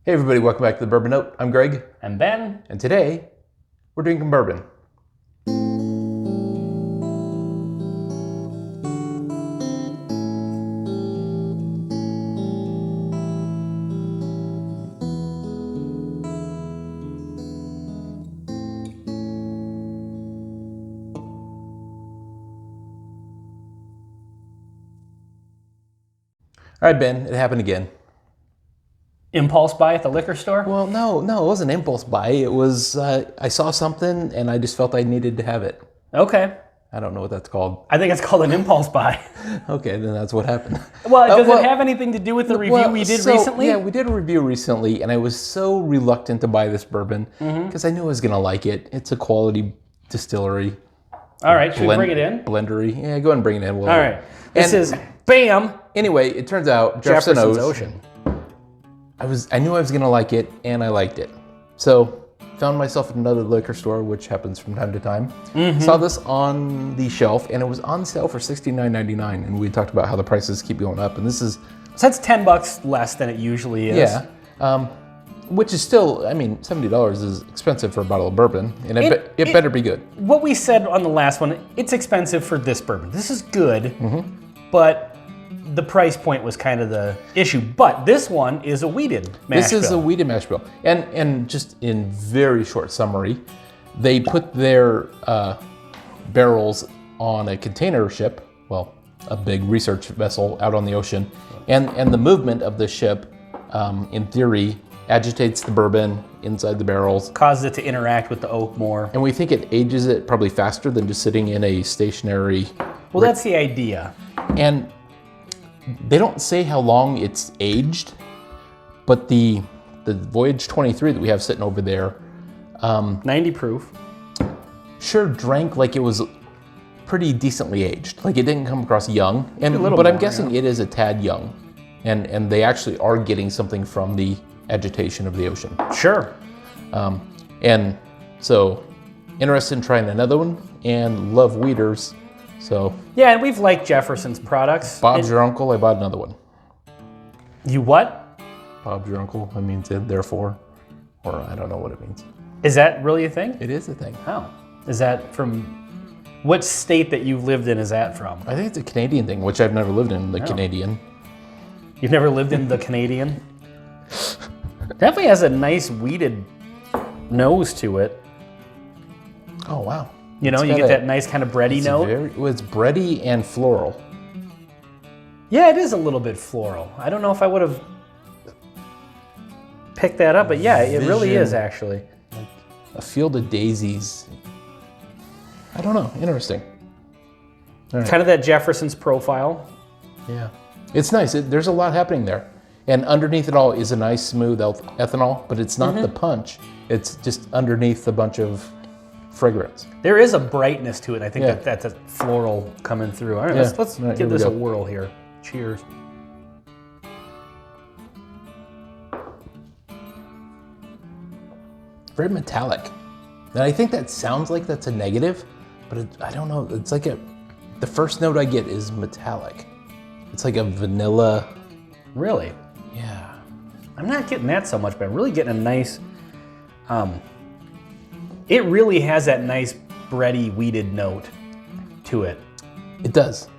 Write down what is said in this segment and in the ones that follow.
Hey everybody, welcome back to the Bourbon Note. I'm Greg. I'm Ben. And today, we're drinking bourbon. All right, Ben, it happened again. Impulse buy at the liquor store? Well, no, it wasn't an impulse buy. It was, I saw something and I just felt I needed to have it. Okay. I don't know what that's called. I think it's called an impulse buy. Okay, then that's what happened. Well, does it have anything to do with the review we did recently? Yeah, we did a review recently and I was so reluctant to buy this bourbon because I knew I was going to like it. It's a quality distillery. All right, should we bring it in? Blendery. Yeah, go ahead and bring it in. All right. This is, bam! Anyway, it turns out Jefferson's Ocean. I knew I was gonna like it, and I liked it. So, found myself at another liquor store, which happens from time to time. Saw this on the shelf, and it was on sale for $69.99. And we talked about how the prices keep going up, and this is... So that's $10 less than it usually is. Yeah, which is still, I mean, $70 is expensive for a bottle of bourbon, and it better be good. What we said on the last one, it's expensive for this bourbon. This is good, but the price point was kind of the issue. But this one is a wheated mash bill. This is a wheated mash bill. And just in very short summary, they put their barrels on a container ship, well, a big research vessel out on the ocean. And the movement of the ship, in theory, agitates the bourbon inside the barrels. Causes it to interact with the oak more. And we think it ages it probably faster than just sitting in a stationary... Well, that's the idea. And they don't say how long it's aged, but the Voyage 23 that we have sitting over there... 90 proof. Sure drank like it was pretty decently aged. Like it didn't come across young. But I'm guessing it is a tad young. And they actually are getting something from the agitation of the ocean. Sure. And so, interested in trying another one, and love wheaters. So yeah, and we've liked Jefferson's products. Bob's your uncle, I bought another one. You what? Bob's your uncle, I mean, therefore, or I don't know what it means. Is that really a thing? It is a thing. Oh, is that from, what state that you've lived in is that from? I think it's a Canadian thing, which I've never lived in, the Canadian. You've never lived in the Canadian? Definitely has a nice wheated nose to it. Oh, wow. You know, you get that nice kind of bready note. It's bready and floral. Yeah, it is a little bit floral. I don't know if I would have picked that up, but yeah, it really is actually. Like a field of daisies. I don't know, interesting. Right. Kind of that Jefferson's profile. Yeah, it's nice. There's a lot happening there. And underneath it all is a nice smooth ethanol, but it's not the punch. It's just underneath a bunch of fragrance. There is a brightness to it. I think that's a floral coming through. All right, let's give this a whirl here. Cheers. Very metallic. And I think that sounds like that's a negative, but I don't know. It's like the first note I get is metallic. It's like a vanilla. Really? Yeah. I'm not getting that so much, but I'm really getting a nice, it really has that nice bready wheated note to it. It does.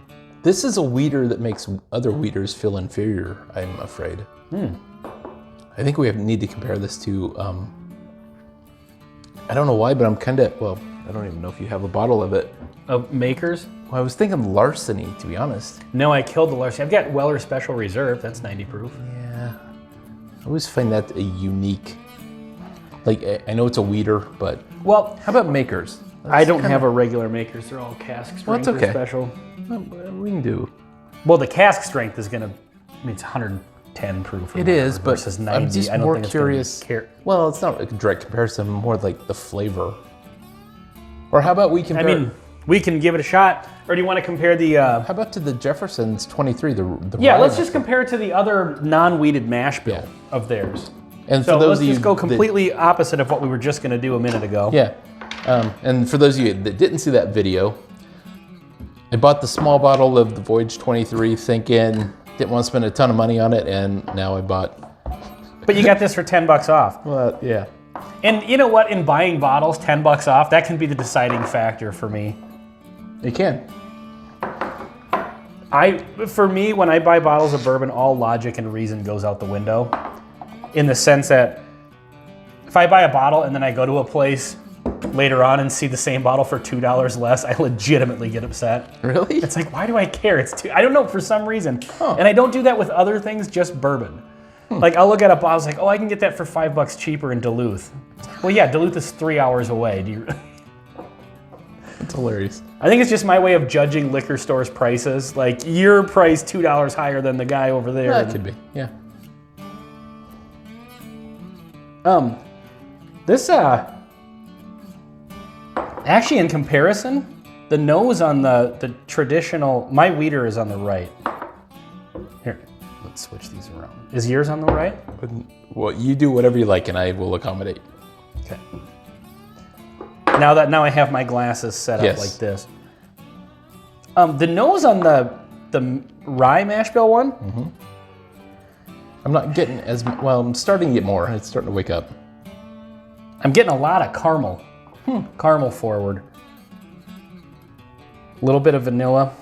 This is a wheater that makes other wheaters feel inferior, I'm afraid. I think we need to compare this to, I don't know why, but I'm kind of, well, I don't even know if you have a bottle of it. Of Makers? Well, I was thinking Larceny, to be honest. No, I killed the Larceny. I've got Weller Special Reserve. That's 90 proof. Yeah. I always find that a unique, like, I know it's a wheater, but... Well, how about Makers? I don't have a regular Makers. They're all cask strength or special. We can do... Well, the cask strength is going to, I mean, it's 110 proof. It is, but versus 90. I'm just more curious. Well, it's not a direct comparison, more like the flavor. Or how about we compare... I mean, we can give it a shot. Or do you want to compare the... How about to the Jefferson's 23, the Yeah, let's just compare it to the other non-wheated mash bill of theirs. And so let's just go completely opposite of what we were just going to do a minute ago. Yeah. And for those of you that didn't see that video, I bought the small bottle of the Voyage 23 thinking didn't want to spend a ton of money on it, and now I bought But you got this for $10 off. Well, yeah. And you know what? In buying bottles, $10 off, that can be the deciding factor for me. It can. For me, when I buy bottles of bourbon, all logic and reason goes out the window. In the sense that if I buy a bottle and then I go to a place later on and see the same bottle for $2 less, I legitimately get upset. Really? It's like, why do I care? I don't know, for some reason. And I don't do that with other things, just bourbon. Like, I'll look at a bottle, it's like, oh, I can get that for $5 cheaper in Duluth. Well, yeah, Duluth is 3 hours away. It's hilarious. I think it's just my way of judging liquor stores' prices. Like, your price $2 higher than the guy over there. That could be, yeah. This, actually, in comparison, the nose on the traditional, my weeder is on the right. Here, let's switch these around. Is yours on the right? Well, you do whatever you like and I will accommodate. Okay. Now I have my glasses set up like this. The nose on the rye mash bill one. Mm-hmm. I'm not getting as well. I'm starting to get more. It's starting to wake up. I'm getting a lot of caramel. Caramel forward. A little bit of vanilla.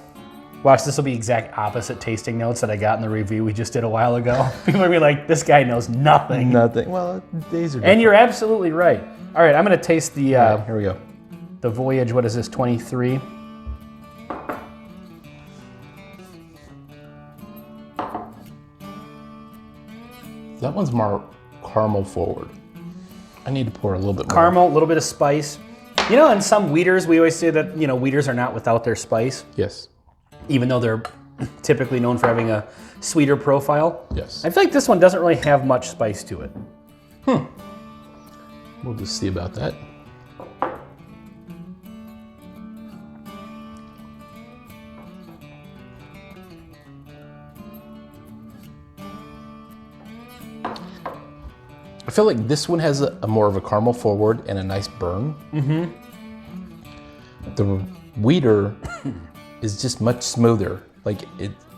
Watch, this will be exact opposite tasting notes that I got in the review we just did a while ago. People are gonna be like, this guy knows nothing. Nothing. Well, days are different. And you're absolutely right. All right, I'm gonna taste the right, here we go. The Voyage. What is this? 23. That one's more caramel forward. I need to pour a little bit more. Caramel, a little bit of spice. You know, in some weeders, we always say that, you know, weeders are not without their spice. Yes. Even though they're typically known for having a sweeter profile. Yes. I feel like this one doesn't really have much spice to it. We'll just see about that. I feel like this one has a more of a caramel forward and a nice burn. Mm-hmm. The weeder is just much smoother. Like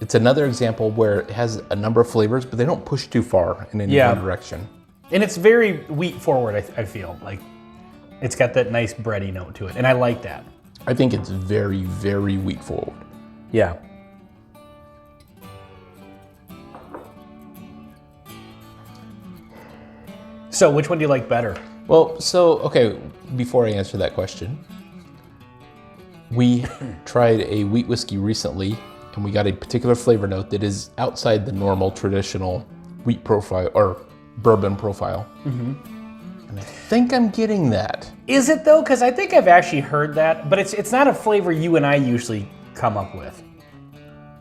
it's another example where it has a number of flavors, but they don't push too far in any one direction. And it's very wheat forward, I feel. Like, it's got that nice bready note to it, and I like that. I think it's very, very wheat forward. Yeah. So, which one do you like better? Well, so, okay, before I answer that question, we tried a wheat whiskey recently, and we got a particular flavor note that is outside the normal traditional wheat profile or bourbon profile. Mm-hmm. And I think I'm getting that. Is it though? Because I think I've actually heard that, but it's not a flavor you and I usually come up with.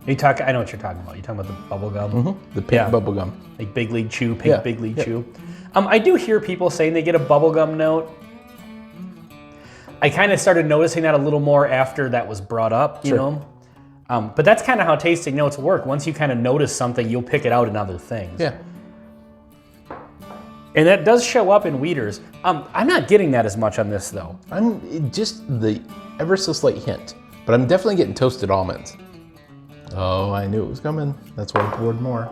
I know what you're talking about. You're talking about the bubble gum? Mm-hmm. The pink bubble gum. Like Big League Chew, pink Big League Chew. I do hear people saying they get a bubblegum note. I kind of started noticing that a little more after that was brought up, you know? But that's kind of how tasting notes work. Once you kind of notice something, you'll pick it out in other things. Yeah. And that does show up in weeders. I'm not getting that as much on this, though. I'm just the ever so slight hint, but I'm definitely getting toasted almonds. Oh, I knew it was coming. That's why I poured more.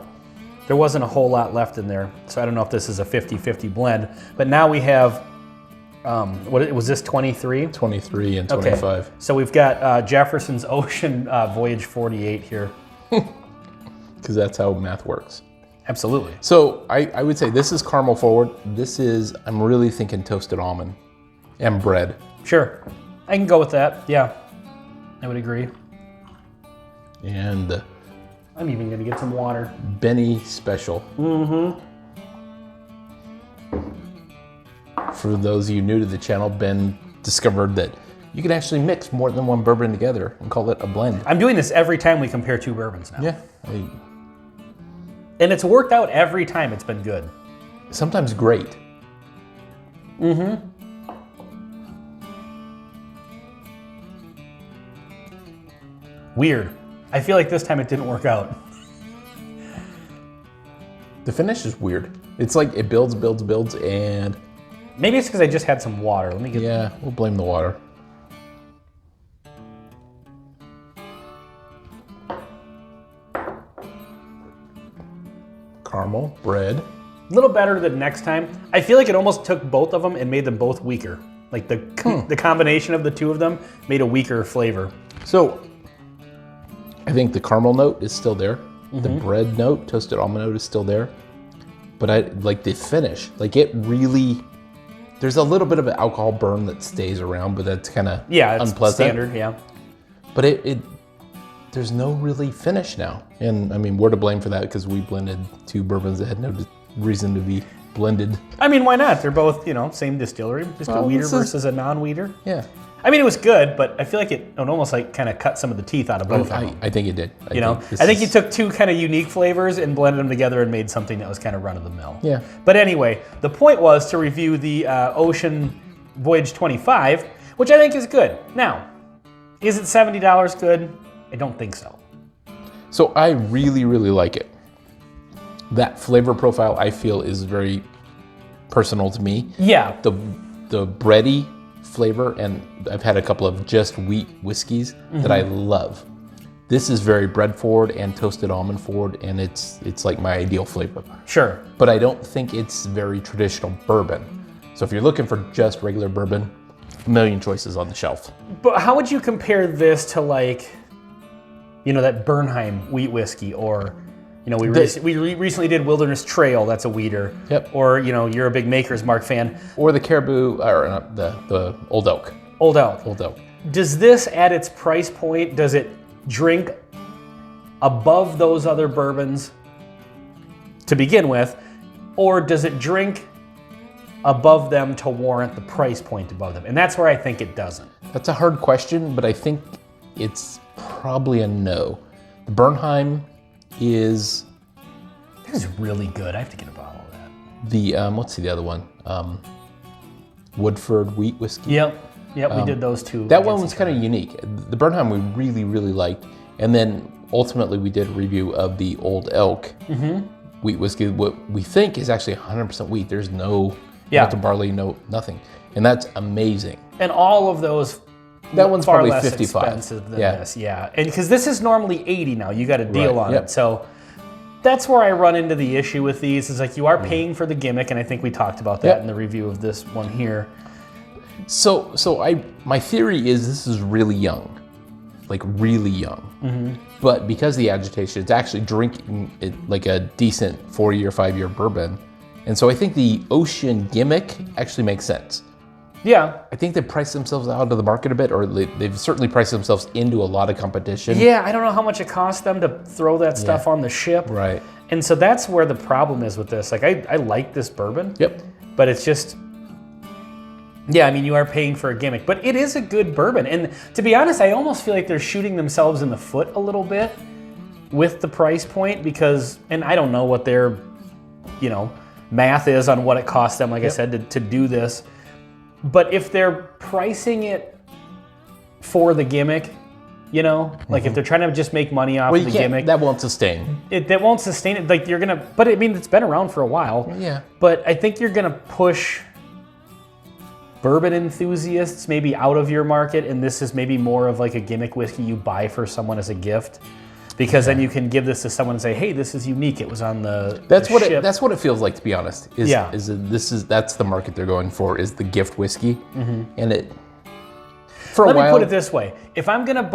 There wasn't a whole lot left in there, so I don't know if this is a 50-50 blend. But now we have, what was this, 23? 23 and 25. Okay. So we've got Jefferson's Ocean Voyage 48 here. Because that's how math works. Absolutely. So I would say this is caramel forward. This is, I'm really thinking toasted almond and bread. Sure. I can go with that. Yeah. I would agree. And I'm even going to get some water. Benny Special. Mm-hmm. For those of you new to the channel, Ben discovered that you can actually mix more than one bourbon together and call it a blend. I'm doing this every time we compare two bourbons now. Yeah. And it's worked out every time. It's been good. Sometimes great. Mm-hmm. Weird. I feel like this time it didn't work out. The finish is weird. It's like it builds, and... Maybe it's because I just had some water. Let me get... Yeah, we'll blame the water. Caramel, bread. A little better than next time. I feel like it almost took both of them and made them both weaker. Like the combination of the two of them made a weaker flavor. So I think the caramel note is still there. The bread note, toasted almond note is still there. But I like the finish. Like it really, there's a little bit of an alcohol burn that stays around, but that's kind of unpleasant. Standard, yeah. But there's no really finish now. And I mean, we're to blame for that because we blended two bourbons that had no reason to be blended. I mean, why not? They're both, same distillery, just a weeder versus a non-weeder. Yeah. I mean, it was good, but I feel like it almost like kind of cut some of the teeth out of both of them. I think it did. I think you took two kind of unique flavors and blended them together and made something that was kind of run-of-the-mill. Yeah. But anyway, the point was to review the Ocean Voyage 25, which I think is good. Now, is it $70 good? I don't think so. So I really, really like it. That flavor profile I feel is very personal to me. Yeah. The bready flavor, and I've had a couple of just wheat whiskeys that I love. This is very bread forward and toasted almond forward, and it's like my ideal flavor. Sure. But I don't think it's very traditional bourbon. So if you're looking for just regular bourbon, a million choices on the shelf. But how would you compare this to like, that Bernheim wheat whiskey, or we recently did Wilderness Trail, that's a wheater. Yep. Or, you're a big Maker's Mark fan. Or the Caribou, or not, the Old Oak. Old Oak. Old Oak. Does this, at its price point, does it drink above those other bourbons to begin with, or does it drink above them to warrant the price point above them? And that's where I think it doesn't. That's a hard question, but I think it's probably a no. The Bernheim is really good. I have to get a bottle of that. The what's the other one? Woodford wheat whiskey. Yep, we did those two. That one was kind of unique. The Bernheim we really, really liked, and then ultimately we did a review of the Old Elk wheat whiskey. What we think is actually 100% wheat. There's no malted barley, nothing, and that's amazing. And all of those. That one's far probably less 55. Expensive than this, yeah. And because this is normally 80 now, you got a deal on it. So that's where I run into the issue with these. Is like you are paying for the gimmick, and I think we talked about that in the review of this one here. So my theory is this is really young, like really young. But because of the agitation, it's actually drinking it like a decent 4-year, 5-year bourbon, and so I think the Ocean gimmick actually makes sense. Yeah. I think they priced themselves out of the market a bit, or they've certainly priced themselves into a lot of competition. Yeah, I don't know how much it costs them to throw that stuff on the ship. Right. And so that's where the problem is with this. Like, I like this bourbon. Yep. But it's just, I mean, you are paying for a gimmick. But it is a good bourbon. And to be honest, I almost feel like they're shooting themselves in the foot a little bit with the price point because, and I don't know what their, math is on what it costs them, like I said, to do this. But if they're pricing it for the gimmick, like if they're trying to just make money off of the gimmick, that won't sustain. That won't sustain it. Like you're gonna, but I mean, it's been around for a while. Yeah. But I think you're gonna push bourbon enthusiasts maybe out of your market, and this is maybe more of like a gimmick whiskey you buy for someone as a gift. Because then you can give this to someone and say, "Hey, this is unique. It was on the ship." That's what it feels like, to be honest. That's the market they're going for, is the gift whiskey, and it. Let me put it this way: if I'm gonna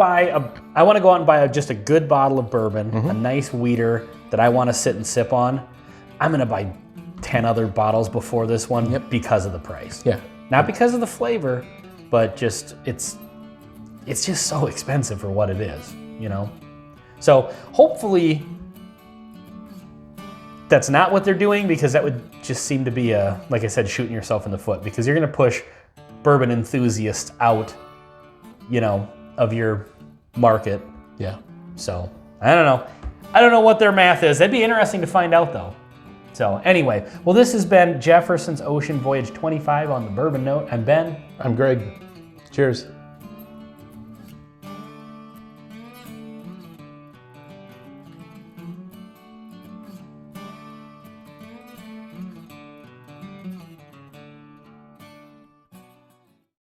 I want to go out and buy just a good bottle of bourbon, a nice wheater that I want to sit and sip on. I'm gonna buy 10 other bottles before this one because of the price. Yeah. Not because of the flavor, but just it's just so expensive for what it is, So hopefully that's not what they're doing, because that would just seem to be like I said, shooting yourself in the foot, because you're going to push bourbon enthusiasts out, of your market. Yeah. So I don't know. I don't know what their math is. That'd be interesting to find out though. So anyway, well, this has been Jefferson's Ocean Voyage 25 on the Bourbon Note. I'm Ben. I'm Greg. Cheers.